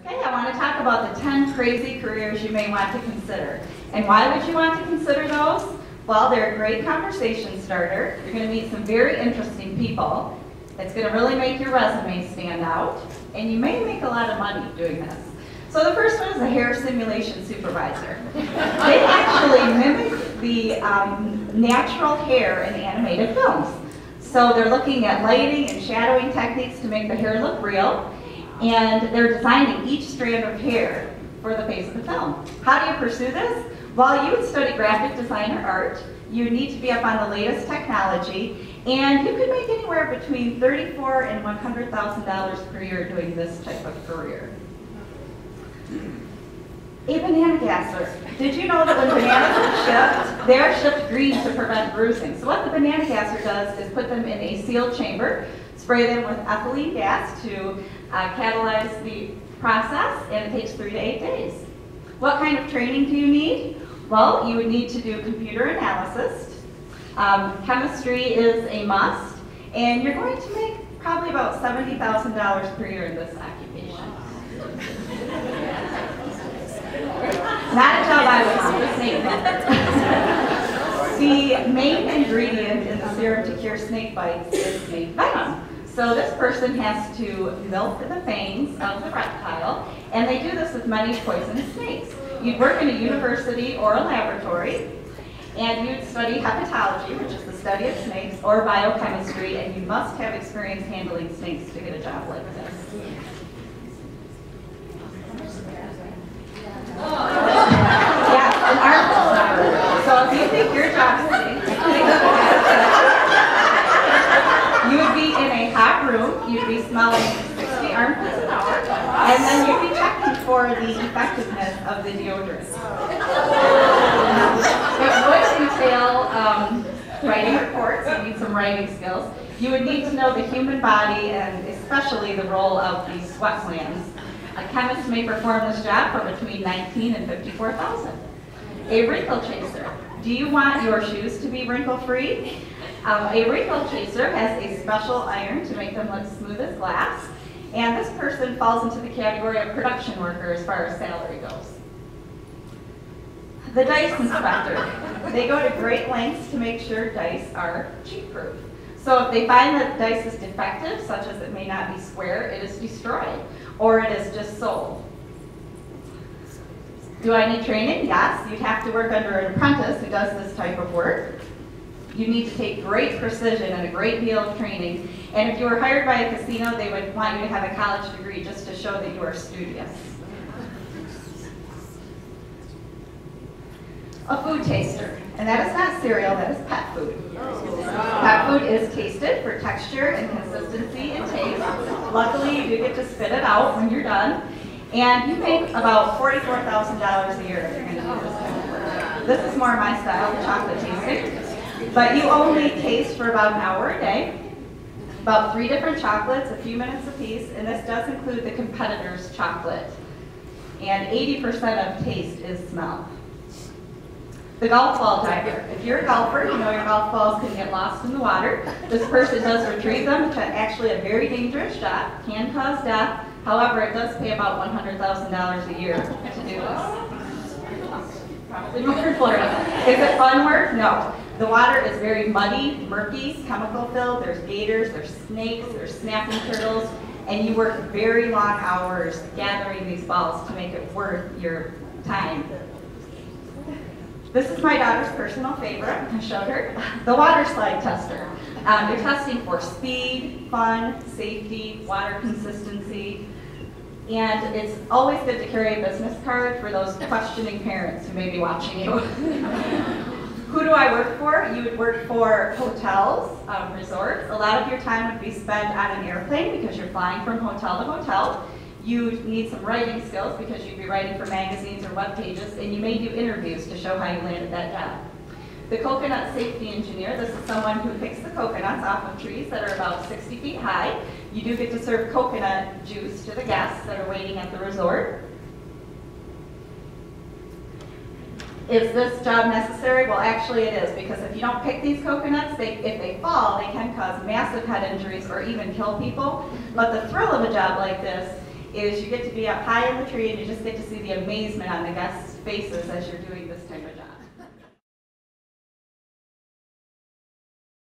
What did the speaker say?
Okay, I want to talk about the 10 crazy careers you may want to consider. And why would you want to consider those? Well, they're a great conversation starter. You're going to meet some very interesting people. It's going to really make your resume stand out. And you may make a lot of money doing this. So the first one is a hair simulation supervisor. They actually mimic the natural hair in animated films. So they're looking at lighting and shadowing techniques to make the hair look real. And they're designing each strand of hair for the face of the film. How do you pursue this? Well, you would study graphic design or art. You need to be up on the latest technology. And you could make anywhere between $34,000 and $100,000 per year doing this type of career. A banana gasser. Did you know that when bananas are shipped, they're shipped green to prevent bruising? So what the banana gasser does is put them in a sealed chamber, spray them with ethylene gas to catalyze the process, and it takes 3 to 8 days. What kind of training do you need? Well, you would need to do computer analysis. Chemistry is a must, and you're going to make probably about $70,000 per year in this occupation. Not a job I would want, snake bite. The main ingredient in the serum to cure snake bites is snake venom. So this person has to milk the fangs of the reptile, and they do this with many poisonous snakes. You'd work in a university or a laboratory, and you'd study hepatology, which is the study of snakes, or biochemistry, and you must have experience handling snakes to get a job like this. Yes, an armful number. So if you think your job stinks, you would be in a hot room, you'd be smelling 60 armpits an hour, and then you'd be checking for the effectiveness of the deodorant. It would entail writing reports. You need some writing skills. You would need to know the human body and especially the role of the sweat glands. A chemist may perform this job for between $19,000 and $54,000. A wrinkle chaser. Do you want your shoes to be wrinkle-free? A wrinkle chaser has a special iron to make them look smooth as glass, and this person falls into the category of production worker as far as salary goes. The dice inspector. They go to great lengths to make sure dice are cheat-proof. So if they find that the dice is defective, such as it may not be square, it is destroyed, or it is just sold. Do I need training? Yes. You'd have to work under an apprentice who does this type of work. You need to take great precision and a great deal of training. And if you were hired by a casino, they would want you to have a college degree just to show that you are studious. A food taster. And that is not cereal, that is pet food. Pet food is tasted for texture and consistency and taste. Luckily, you do get to spit it out when you're done. And you make about $44,000 a year if you're going to do this kind of work. This is more my style, the chocolate tasting. But you only taste for about an hour a day, about 3 different chocolates, a few minutes apiece, and this does include the competitor's chocolate. And 80% of taste is smell. The golf ball diver. If you're a golfer, you know your golf balls can get lost in the water. This person does retrieve them. It's actually a very dangerous job, can cause death. However, it does pay about $100,000 a year to do this. Probably more in Florida. Is it fun work? No. The water is very muddy, murky, chemical filled. There's gators, there's snakes, there's snapping turtles, and you work very long hours gathering these balls to make it worth your time. This is my daughter's personal favorite. I showed her. The water slide tester. They're testing for speed, fun, safety, water consistency, and it's always good to carry a business card for those questioning parents who may be watching you. Who do I work for? You would work for hotels, resorts. A lot of your time would be spent on an airplane because you're flying from hotel to hotel. You need some writing skills because you'd be writing for magazines or web pages, and you may do interviews to show how you landed that job. The coconut safety engineer, this is someone who picks the coconuts off of trees that are about 60 feet high. You do get to serve coconut juice to the guests that are waiting at the resort. Is this job necessary? Well, actually it is, because if you don't pick these coconuts, if they fall, they can cause massive head injuries or even kill people. But the thrill of a job like this is you get to be up high in the tree and you just get to see the amazement on the guests' faces as you're doing this type of job.